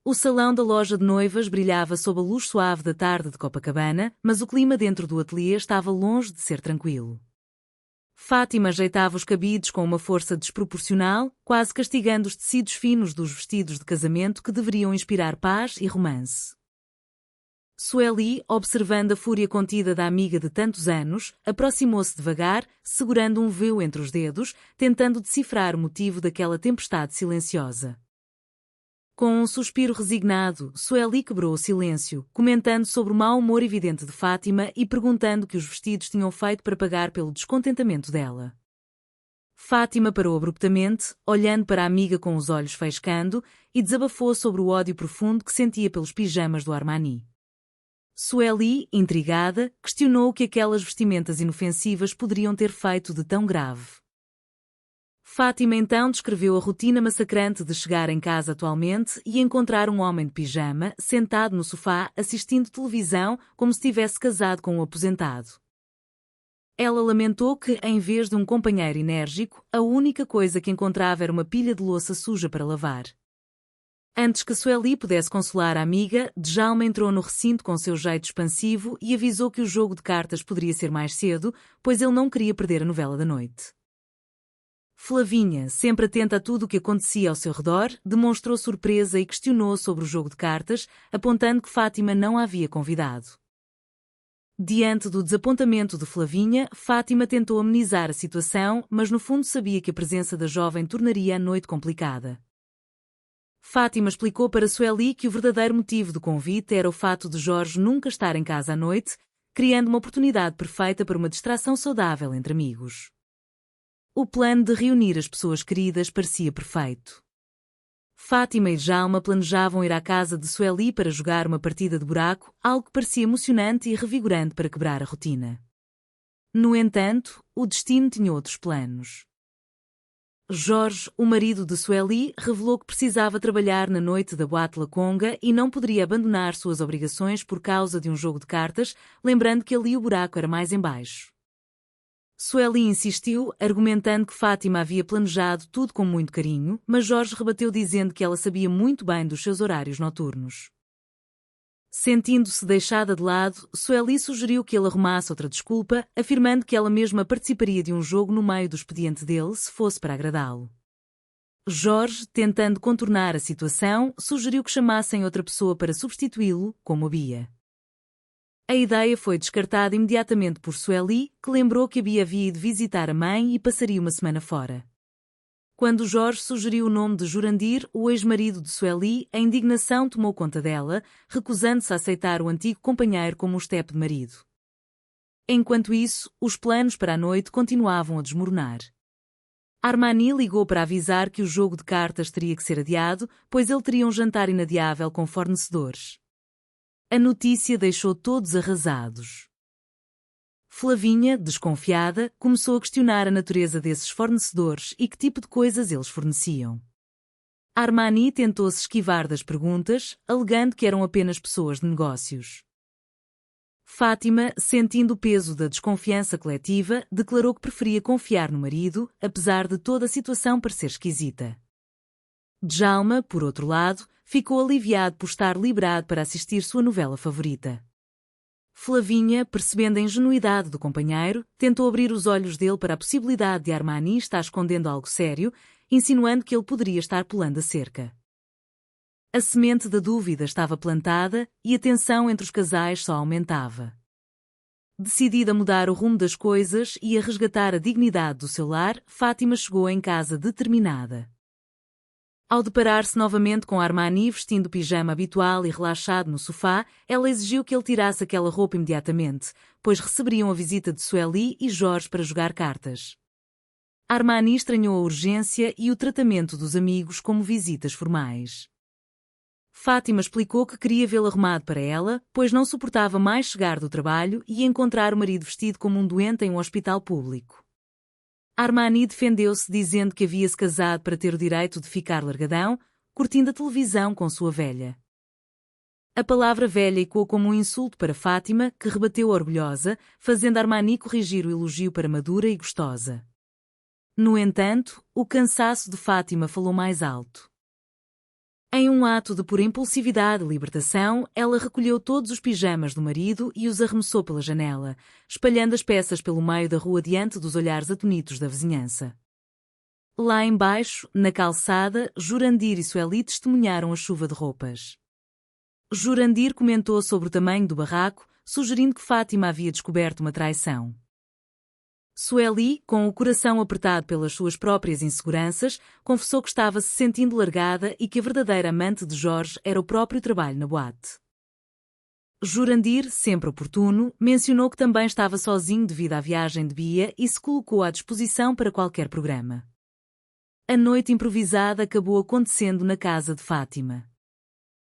O salão da loja de noivas brilhava sob a luz suave da tarde de Copacabana, mas o clima dentro do ateliê estava longe de ser tranquilo. Fátima ajeitava os cabides com uma força desproporcional, quase castigando os tecidos finos dos vestidos de casamento que deveriam inspirar paz e romance. Sueli, observando a fúria contida da amiga de tantos anos, aproximou-se devagar, segurando um véu entre os dedos, tentando decifrar o motivo daquela tempestade silenciosa. Com um suspiro resignado, Sueli quebrou o silêncio, comentando sobre o mau humor evidente de Fátima e perguntando o que os vestidos tinham feito para pagar pelo descontentamento dela. Fátima parou abruptamente, olhando para a amiga com os olhos faiscando, e desabafou sobre o ódio profundo que sentia pelos pijamas do Armani. Sueli, intrigada, questionou o que aquelas vestimentas inofensivas poderiam ter feito de tão grave. Fátima então descreveu a rotina massacrante de chegar em casa atualmente e encontrar um homem de pijama, sentado no sofá, assistindo televisão, como se tivesse casado com um aposentado. Ela lamentou que, em vez de um companheiro enérgico, a única coisa que encontrava era uma pilha de louça suja para lavar. Antes que Sueli pudesse consolar a amiga, Djalma entrou no recinto com seu jeito expansivo e avisou que o jogo de cartas poderia ser mais cedo, pois ele não queria perder a novela da noite. Flavinha, sempre atenta a tudo o que acontecia ao seu redor, demonstrou surpresa e questionou sobre o jogo de cartas, apontando que Fátima não a havia convidado. Diante do desapontamento de Flavinha, Fátima tentou amenizar a situação, mas no fundo sabia que a presença da jovem tornaria a noite complicada. Fátima explicou para Sueli que o verdadeiro motivo do convite era o fato de Jorge nunca estar em casa à noite, criando uma oportunidade perfeita para uma distração saudável entre amigos. O plano de reunir as pessoas queridas parecia perfeito. Fátima e Djalma planejavam ir à casa de Sueli para jogar uma partida de buraco, algo que parecia emocionante e revigorante para quebrar a rotina. No entanto, o destino tinha outros planos. Jorge, o marido de Sueli, revelou que precisava trabalhar na noite da Boate La Conga e não poderia abandonar suas obrigações por causa de um jogo de cartas, lembrando que ali o buraco era mais embaixo. Sueli insistiu, argumentando que Fátima havia planejado tudo com muito carinho, mas Jorge rebateu dizendo que ela sabia muito bem dos seus horários noturnos. Sentindo-se deixada de lado, Sueli sugeriu que ele arrumasse outra desculpa, afirmando que ela mesma participaria de um jogo no meio do expediente dele se fosse para agradá-lo. Jorge, tentando contornar a situação, sugeriu que chamassem outra pessoa para substituí-lo, como a Bia. A ideia foi descartada imediatamente por Sueli, que lembrou que a Bia havia ido visitar a mãe e passaria uma semana fora. Quando Jorge sugeriu o nome de Jurandir, o ex-marido de Sueli, a indignação tomou conta dela, recusando-se a aceitar o antigo companheiro como um step de marido. Enquanto isso, os planos para a noite continuavam a desmoronar. Armani ligou para avisar que o jogo de cartas teria que ser adiado, pois ele teria um jantar inadiável com fornecedores. A notícia deixou todos arrasados. Flavinha, desconfiada, começou a questionar a natureza desses fornecedores e que tipo de coisas eles forneciam. Armani tentou-se esquivar das perguntas, alegando que eram apenas pessoas de negócios. Fátima, sentindo o peso da desconfiança coletiva, declarou que preferia confiar no marido, apesar de toda a situação parecer esquisita. Djalma, por outro lado, ficou aliviado por estar liberado para assistir sua novela favorita. Flavinha, percebendo a ingenuidade do companheiro, tentou abrir os olhos dele para a possibilidade de Armani estar escondendo algo sério, insinuando que ele poderia estar pulando a cerca. A semente da dúvida estava plantada e a tensão entre os casais só aumentava. Decidida a mudar o rumo das coisas e a resgatar a dignidade do seu lar, Fátima chegou em casa determinada. Ao deparar-se novamente com Armani vestindo o pijama habitual e relaxado no sofá, ela exigiu que ele tirasse aquela roupa imediatamente, pois receberiam a visita de Sueli e Jorge para jogar cartas. Armani estranhou a urgência e o tratamento dos amigos como visitas formais. Fátima explicou que queria vê-lo arrumado para ela, pois não suportava mais chegar do trabalho e encontrar o marido vestido como um doente em um hospital público. Armani defendeu-se dizendo que havia-se casado para ter o direito de ficar largadão, curtindo a televisão com sua velha. A palavra velha ecoou como um insulto para Fátima, que rebateu orgulhosa, fazendo Armani corrigir o elogio para madura e gostosa. No entanto, o cansaço de Fátima falou mais alto. Em um ato de pura impulsividade e libertação, ela recolheu todos os pijamas do marido e os arremessou pela janela, espalhando as peças pelo meio da rua diante dos olhares atonitos da vizinhança. Lá embaixo, na calçada, Jurandir e Sueli testemunharam a chuva de roupas. Jurandir comentou sobre o tamanho do barraco, sugerindo que Fátima havia descoberto uma traição. Sueli, com o coração apertado pelas suas próprias inseguranças, confessou que estava se sentindo largada e que a verdadeira amante de Jorge era o próprio trabalho na boate. Jurandir, sempre oportuno, mencionou que também estava sozinho devido à viagem de Bia e se colocou à disposição para qualquer programa. A noite improvisada acabou acontecendo na casa de Fátima.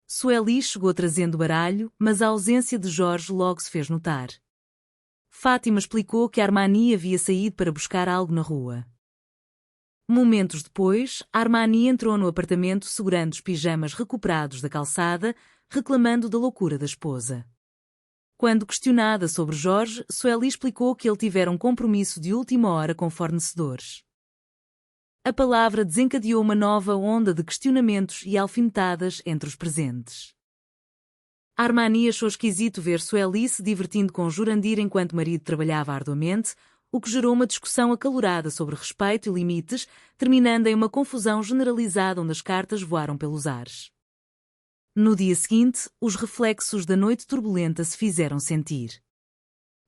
Sueli chegou trazendo baralho, mas a ausência de Jorge logo se fez notar. Fátima explicou que Armani havia saído para buscar algo na rua. Momentos depois, Armani entrou no apartamento segurando os pijamas recuperados da calçada, reclamando da loucura da esposa. Quando questionada sobre Jorge, Sueli explicou que ele tivera um compromisso de última hora com fornecedores. A palavra desencadeou uma nova onda de questionamentos e alfinetadas entre os presentes. Armani achou esquisito ver Sueli se divertindo com Jurandir enquanto o marido trabalhava arduamente, o que gerou uma discussão acalorada sobre respeito e limites, terminando em uma confusão generalizada onde as cartas voaram pelos ares. No dia seguinte, os reflexos da noite turbulenta se fizeram sentir.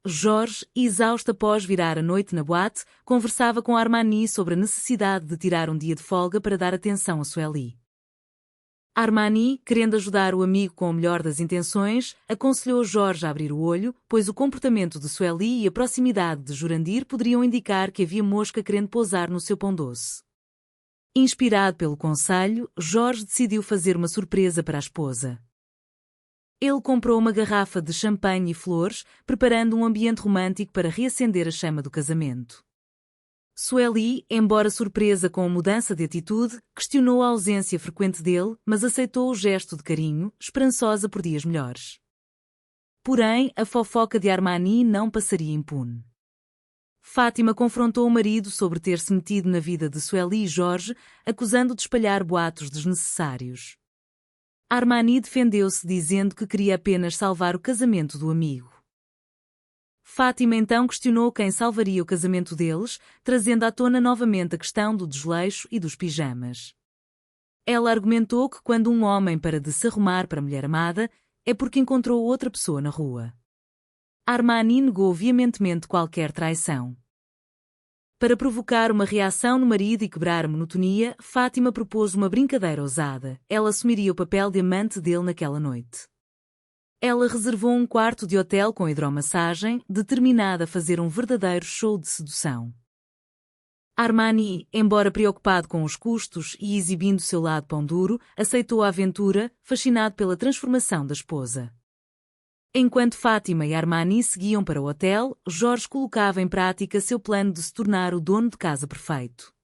Jorge, exausto após virar a noite na boate, conversava com Armani sobre a necessidade de tirar um dia de folga para dar atenção a Sueli. Armani, querendo ajudar o amigo com o melhor das intenções, aconselhou Jorge a abrir o olho, pois o comportamento de Sueli e a proximidade de Jurandir poderiam indicar que havia mosca querendo pousar no seu pão doce. Inspirado pelo conselho, Jorge decidiu fazer uma surpresa para a esposa. Ele comprou uma garrafa de champanhe e flores, preparando um ambiente romântico para reacender a chama do casamento. Sueli, embora surpresa com a mudança de atitude, questionou a ausência frequente dele, mas aceitou o gesto de carinho, esperançosa por dias melhores. Porém, a fofoca de Armani não passaria impune. Fátima confrontou o marido sobre ter-se metido na vida de Sueli e Jorge, acusando-o de espalhar boatos desnecessários. Armani defendeu-se dizendo que queria apenas salvar o casamento do amigo. Fátima então questionou quem salvaria o casamento deles, trazendo à tona novamente a questão do desleixo e dos pijamas. Ela argumentou que quando um homem para de se arrumar para a mulher amada, é porque encontrou outra pessoa na rua. Armani negou veementemente qualquer traição. Para provocar uma reação no marido e quebrar a monotonia, Fátima propôs uma brincadeira ousada. Ela assumiria o papel de amante dele naquela noite. Ela reservou um quarto de hotel com hidromassagem, determinada a fazer um verdadeiro show de sedução. Armani, embora preocupado com os custos e exibindo seu lado pão duro, aceitou a aventura, fascinado pela transformação da esposa. Enquanto Fátima e Armani seguiam para o hotel, Jorge colocava em prática seu plano de se tornar o dono de casa perfeito.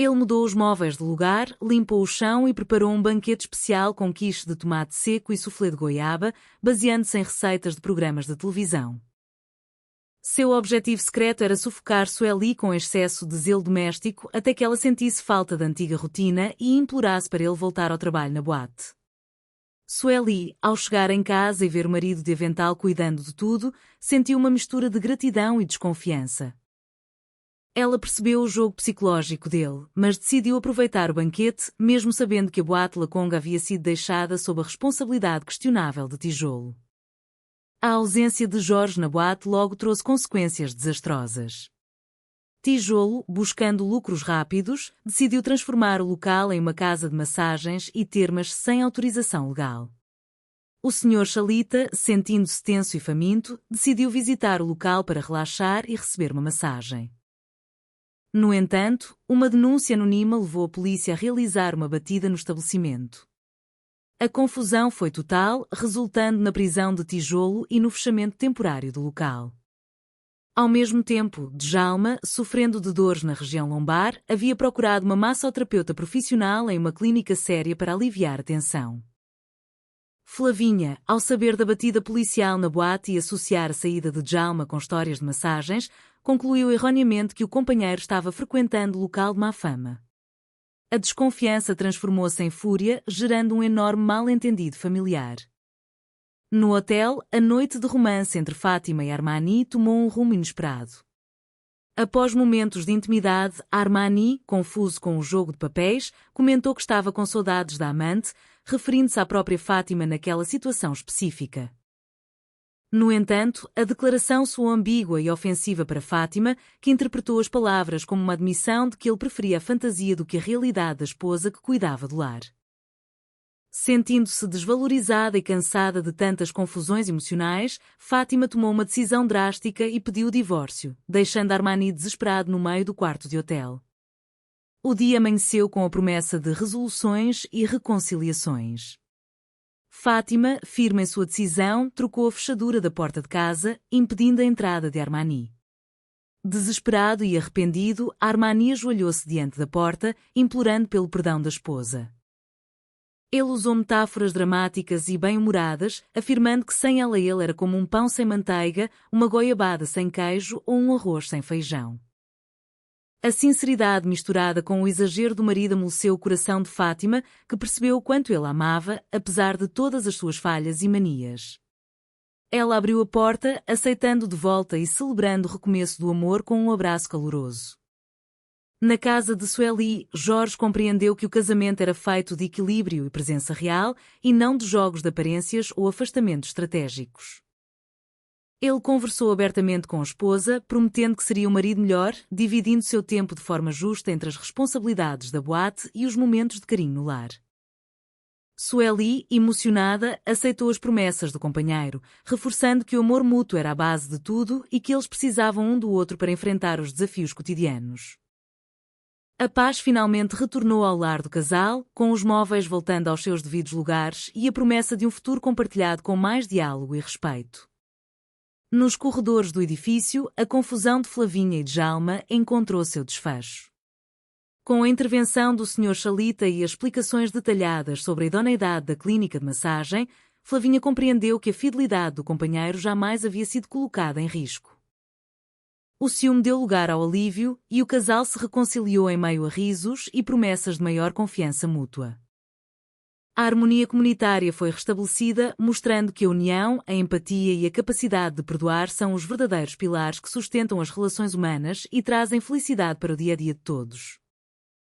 Ele mudou os móveis de lugar, limpou o chão e preparou um banquete especial com quiche de tomate seco e soufflé de goiaba, baseando-se em receitas de programas de televisão. Seu objetivo secreto era sufocar Sueli com excesso de zelo doméstico até que ela sentisse falta da antiga rotina e implorasse para ele voltar ao trabalho na boate. Sueli, ao chegar em casa e ver o marido de avental cuidando de tudo, sentiu uma mistura de gratidão e desconfiança. Ela percebeu o jogo psicológico dele, mas decidiu aproveitar o banquete, mesmo sabendo que a boate La Conga havia sido deixada sob a responsabilidade questionável de Tijolo. A ausência de Jorge na boate logo trouxe consequências desastrosas. Tijolo, buscando lucros rápidos, decidiu transformar o local em uma casa de massagens e termas sem autorização legal. O Sr. Chalita, sentindo-se tenso e faminto, decidiu visitar o local para relaxar e receber uma massagem. No entanto, uma denúncia anônima levou a polícia a realizar uma batida no estabelecimento. A confusão foi total, resultando na prisão de Tijolo e no fechamento temporário do local. Ao mesmo tempo, Djalma, sofrendo de dores na região lombar, havia procurado uma massoterapeuta profissional em uma clínica séria para aliviar a tensão. Flavinha, ao saber da batida policial na boate e associar a saída de Djalma com histórias de massagens, concluiu erroneamente que o companheiro estava frequentando o local de má fama. A desconfiança transformou-se em fúria, gerando um enorme mal-entendido familiar. No hotel, a noite de romance entre Fátima e Armani tomou um rumo inesperado. Após momentos de intimidade, Armani, confuso com o jogo de papéis, comentou que estava com saudades da amante, referindo-se à própria Fátima naquela situação específica. No entanto, a declaração soou ambígua e ofensiva para Fátima, que interpretou as palavras como uma admissão de que ele preferia a fantasia do que a realidade da esposa que cuidava do lar. Sentindo-se desvalorizada e cansada de tantas confusões emocionais, Fátima tomou uma decisão drástica e pediu o divórcio, deixando Armani desesperado no meio do quarto de hotel. O dia amanheceu com a promessa de resoluções e reconciliações. Fátima, firme em sua decisão, trocou a fechadura da porta de casa, impedindo a entrada de Armani. Desesperado e arrependido, Armani ajoelhou-se diante da porta, implorando pelo perdão da esposa. Ele usou metáforas dramáticas e bem-humoradas, afirmando que sem ela ele era como um pão sem manteiga, uma goiabada sem queijo ou um arroz sem feijão. A sinceridade misturada com o exagero do marido amoleceu o coração de Fátima, que percebeu o quanto ele a amava, apesar de todas as suas falhas e manias. Ela abriu a porta, aceitando de volta e celebrando o recomeço do amor com um abraço caloroso. Na casa de Sueli, Jorge compreendeu que o casamento era feito de equilíbrio e presença real, e não de jogos de aparências ou afastamentos estratégicos. Ele conversou abertamente com a esposa, prometendo que seria um marido melhor, dividindo seu tempo de forma justa entre as responsabilidades da boate e os momentos de carinho no lar. Sueli, emocionada, aceitou as promessas do companheiro, reforçando que o amor mútuo era a base de tudo e que eles precisavam um do outro para enfrentar os desafios cotidianos. A paz finalmente retornou ao lar do casal, com os móveis voltando aos seus devidos lugares e a promessa de um futuro compartilhado com mais diálogo e respeito. Nos corredores do edifício, a confusão de Flavinha e de Djalma encontrou seu desfecho. Com a intervenção do Sr. Chalita e as explicações detalhadas sobre a idoneidade da clínica de massagem, Flavinha compreendeu que a fidelidade do companheiro jamais havia sido colocada em risco. O ciúme deu lugar ao alívio e o casal se reconciliou em meio a risos e promessas de maior confiança mútua. A harmonia comunitária foi restabelecida, mostrando que a união, a empatia e a capacidade de perdoar são os verdadeiros pilares que sustentam as relações humanas e trazem felicidade para o dia-a-dia de todos.